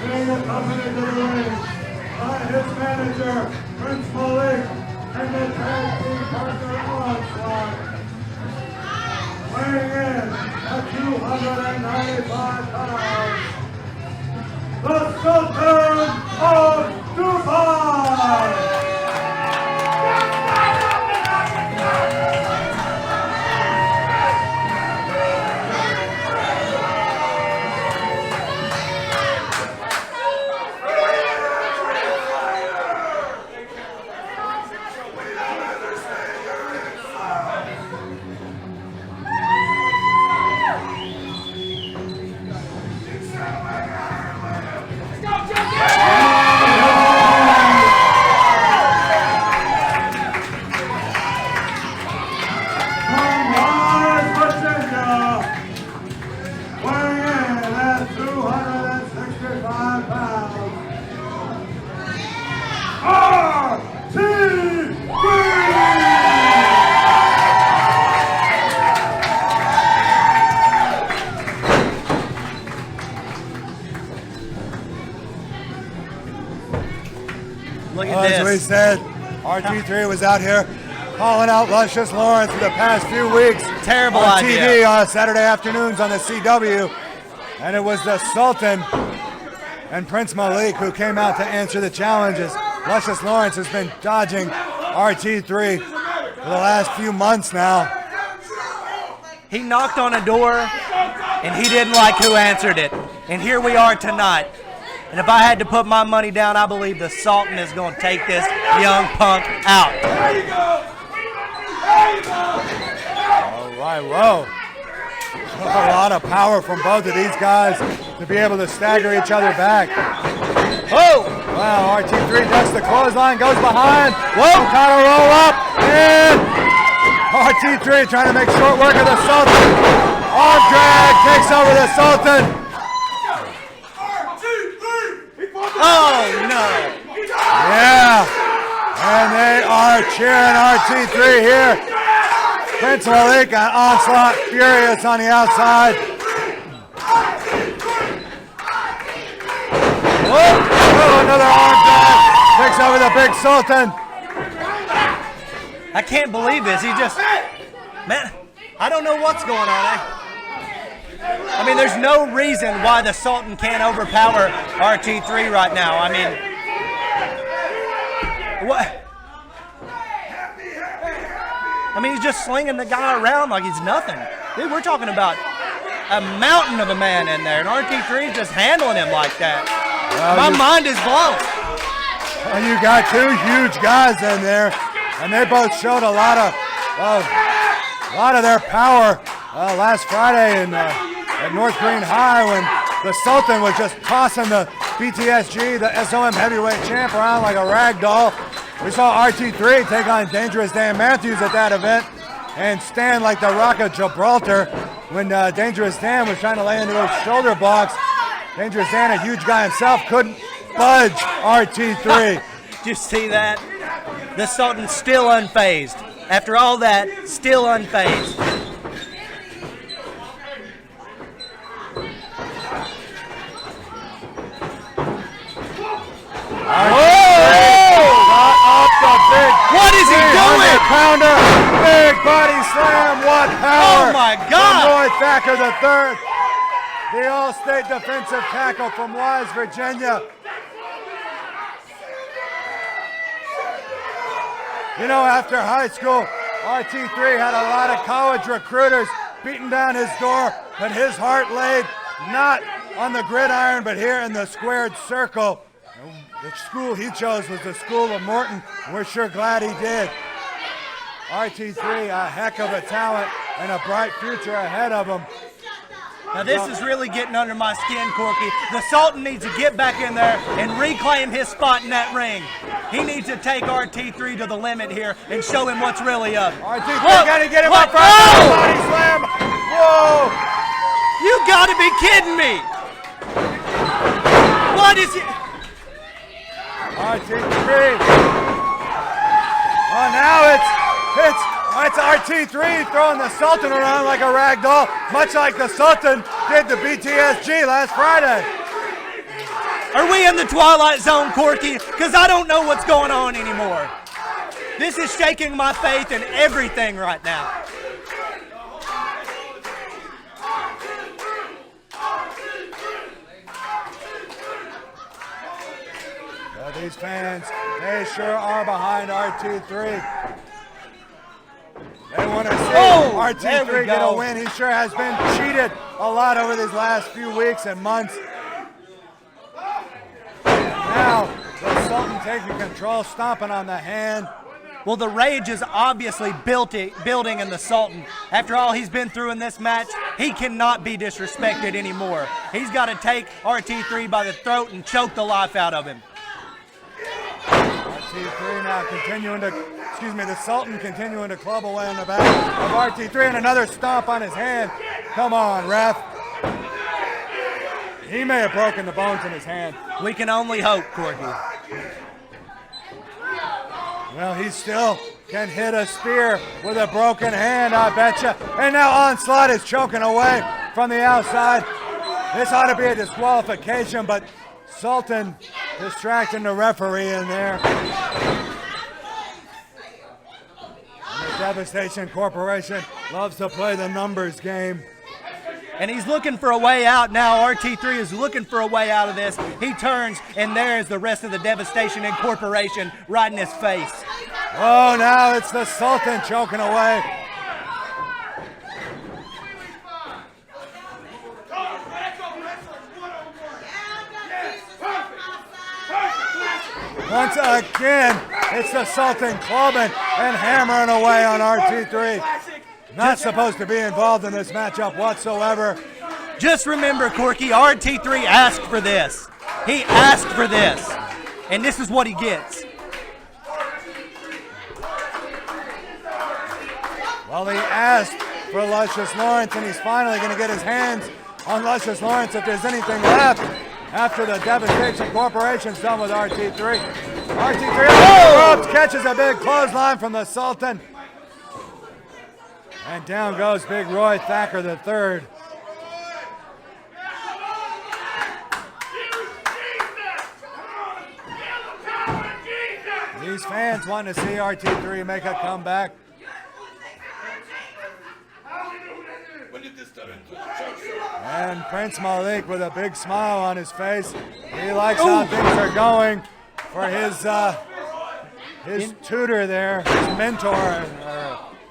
being accompanied to the ring by his manager, Prince Malik, and the tag team partner Onslaught. Weighing in at 295 pounds, the Sultan of Dubai! Look at this. As we said, RT3 was out here calling out Luscious Lawrence for the past few weeks. Terrible on idea. TV on Saturday afternoons on the CW. And it was the Sultan and Prince Malik who came out to answer the challenges. Luscious Lawrence has been dodging RT3 for the last few months now. He knocked on a door, and he didn't like who answered it. And here we are tonight. And if I had to put my money down, I believe the Sultan is going to take this young punk out. There you go! There you go! All right, whoa. A lot of power from both of these guys to be able to stagger each other back. Whoa! Wow, RT3 ducks the clothesline, goes behind. Whoa, kind of roll up, and RT3 trying to make short work of the Sultan. Arm drag takes over the Sultan. Oh, no. Yeah, and they are cheering RT3 here. Prince Malik and Onslaught furious on the outside. Whoa, another arm drag. Takes over the big Sultan. I can't believe this. He just, man, I don't know what's going on. I mean, there's no reason why the Sultan can't overpower RT3 right now. I mean, what? I mean, he's just slinging the guy around like he's nothing. Dude, we're talking about a mountain of a man in there, and RT3 is just handling him like that. My mind is blown. Well, you got two huge guys in there, and they both showed a lot of their power last Friday at North Green High when the Sultan was just tossing the BTSG, the SOM heavyweight champ, around like a rag doll. We saw RT3 take on Dangerous Dan Matthews at that event and stand like the Rock of Gibraltar when Dangerous Dan was trying to lay into his shoulder blocks. Dangerous Dan, a huge guy himself, couldn't budge RT3. Did you see that? The Sultan's still unfazed. After all that, still unfazed. What is he doing? Pounder, big body slam, what power! Oh my God! From Roy Thacker III, the All-State defensive tackle from Wise, Virginia. You know, after high school, RT3 had a lot of college recruiters beating down his door, but his heart laid not on the gridiron, but here in the squared circle. The school he chose was the School of Morton. We're sure glad he did. RT3, a heck of a talent and a bright future ahead of him. Now this is really getting under my skin, Corky. The Sultan needs to get back in there and reclaim his spot in that ring. He needs to take RT3 to the limit here and show him what's really up. RT3 got to get him up front. Oh! Body slam. Whoa! You got to be kidding me! What is it? RT3. Oh, now it's RT3 throwing the Sultan around like a rag doll, much like the Sultan did to BTSG last Friday. Are we in the Twilight Zone, Corky? Because I don't know what's going on anymore. This is shaking my faith in everything right now. Well, these fans, they sure are behind RT3. They want to see RT3 get a win. He sure has been cheated a lot over these last few weeks and months. Now, the Sultan taking control, stomping on the hand. Well, the rage is obviously building in the Sultan. After all he's been through in this match, he cannot be disrespected anymore. He's got to take RT3 by the throat and choke the life out of him. RT3 now continuing to, the Sultan continuing to club away on the back of RT3 and another stomp on his hand. Come on, ref. He may have broken the bones in his hand. We can only hope, Corky. Well, he still can hit a spear with a broken hand, I betcha. And now Onslaught is choking away from the outside. This ought to be a disqualification, but Sultan distracting the referee in there. And the Devastation Corporation loves to play the numbers game. And he's looking for a way out now. RT3 is looking for a way out of this. He turns, and there's the rest of the Devastation Inc. Corporation right in his face. Oh, now it's the Sultan choking away. Once again, it's the Sultan clubbing and hammering away on RT3. Not supposed to be involved in this matchup whatsoever. Just remember, Corky, RT3 asked for this. He asked for this. And this is what he gets. Well, he asked for Luscious Lawrence, and he's finally going to get his hands on Luscious Lawrence if there's anything left after the Devastation Corporation's done with RT3. RT3 ropes, catches a big clothesline from the Sultan. And down goes Big Roy Thacker III. These fans want to see RT3 make a comeback. And Prince Malik with a big smile on his face. He likes how things are going for his tutor there, his mentor.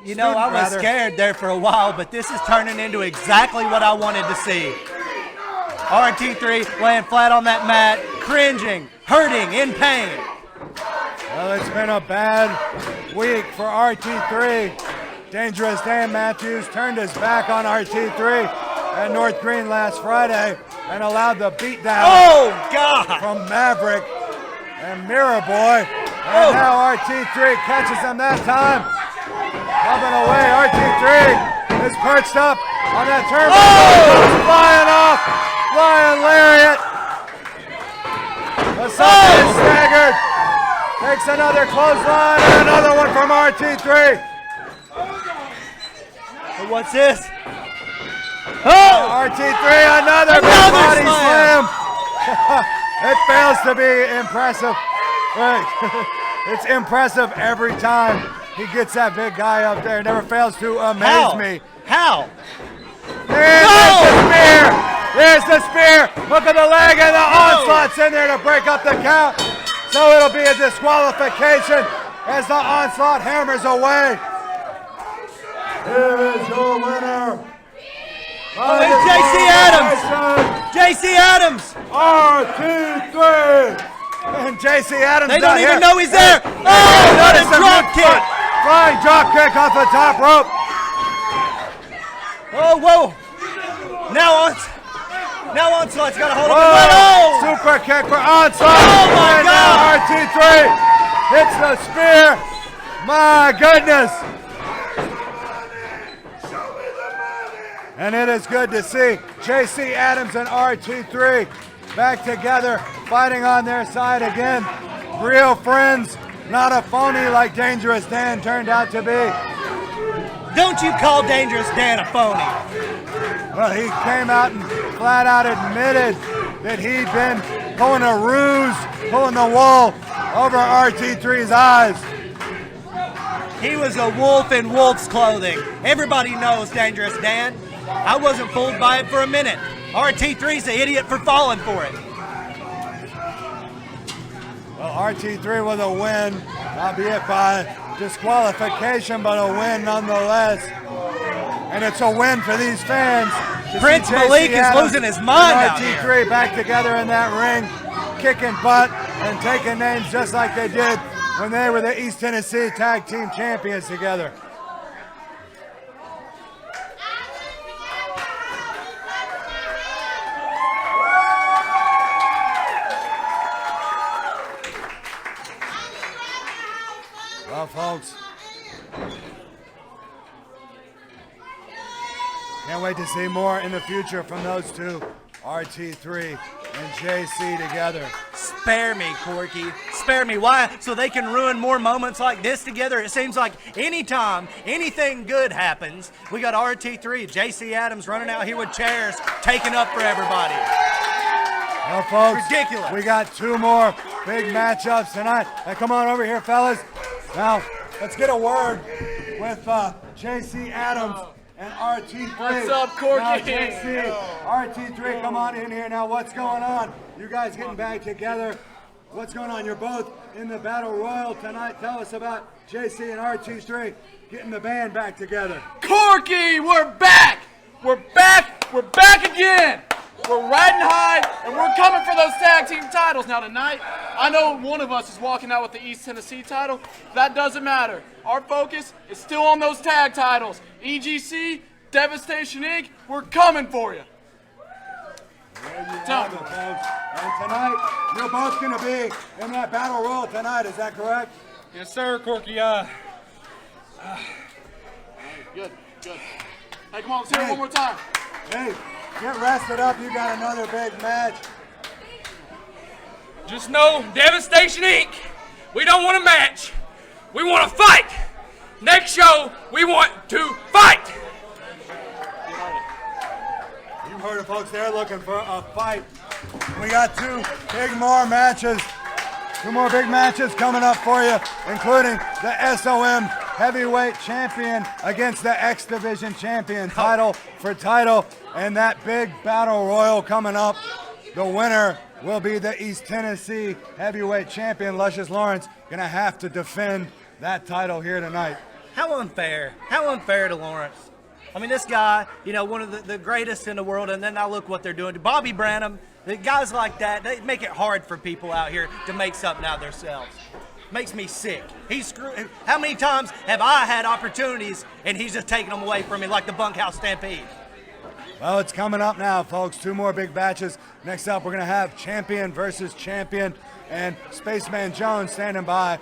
You know, I was scared there for a while, but this is turning into exactly what I wanted to see. RT3 laying flat on that mat, cringing, hurting, in pain. Well, it's been a bad week for RT3. Dangerous Dan Matthews turned his back on RT3 at North Green last Friday and allowed the beatdown from Maverick and Mirror Boy. And now RT3 catches him that time. Coming away, RT3 is perched up on that turnbuckle, flying off, flying lariat. The Sultan is staggered, takes another clothesline and another one from RT3. What's this? RT3, another big body slam. It fails to be impressive. It's impressive every time he gets that big guy up there. Never fails to amaze me. How? There's the spear. There's the spear. Look at the leg, and the onslaught's in there to break up the count. So it'll be a disqualification as the onslaught hammers away. Here is your winner. It's JC Adams. JC Adams. RT3. And JC Adams. They don't even know he's there. What a drop kick. Flying drop kick off the top rope. Oh, whoa. Now Onslaught's got a hold of him. Super kick for Onslaught. Oh, my God. RT3 hits the spear. My goodness. And it is good to see JC Adams and RT3 back together, fighting on their side again. Real friends, not a phony like Dangerous Dan turned out to be. Don't you call Dangerous Dan a phony. Well, he came out and flat out admitted that he'd been pulling a ruse, pulling the wool over RT3's eyes. He was a wolf in wolf's clothing. Everybody knows Dangerous Dan. I wasn't fooled by it for a minute. RT3's an idiot for falling for it. Well, RT3 with a win, albeit by disqualification, but a win nonetheless. And it's a win for these fans. Prince Malik is losing his mind out here. RT3 back together in that ring, kicking butt and taking names just like they did when they were the East Tennessee Tag Team Champions together. Well, folks, can't wait to see more in the future from those two, RT3 and JC together. Spare me, Corky. Spare me. Why? So they can ruin more moments like this together? It seems like anytime anything good happens, we got RT3, JC Adams running out here with chairs, taking up for everybody. Well, folks, ridiculous. We got two more big matchups tonight. Hey, come on over here, fellas. Now, let's get a word with JC Adams and RT3. What's up, Corky? Now, JC, RT3, come on in here. Now, what's going on? You guys getting back together. What's going on? You're both in the Battle Royal tonight. Tell us about JC and RT3 getting the band back together. Corky, we're back! We're back! We're back again! We're riding high, and we're coming for those tag team titles. Now tonight, I know one of us is walking out with the East Tennessee title. That doesn't matter. Our focus is still on those tag titles. EGC, Devastation Inc, we're coming for you. There you have it, folks. And tonight, you're both going to be in that Battle Royal tonight, is that correct? Yes, sir, Corky. Good. Hey, come on, let's hear it one more time. Hey, get rested up. You got another big match. Just know, Devastation Inc., we don't want a match. We want to fight. Next show, we want to fight. You heard it, folks. They're looking for a fight. We got two more big matches coming up for you, including the SOM Heavyweight Champion against the X Division Champion, title for title, and that big Battle Royal coming up. The winner will be the East Tennessee Heavyweight Champion. Luscious Lawrence gonna have to defend that title here tonight. How unfair. How unfair to Lawrence. I mean, this guy, you know, one of the greatest in the world, and then now look what they're doing to Bobby Branham. The guys like that, they make it hard for people out here to make something out of themselves. Makes me sick. How many times have I had opportunities and he's just taking them away from me like the Bunkhouse Stampede? Well, it's coming up now, folks. Two more big matches. Next up, we're going to have champion versus champion, and Spaceman Jones standing by.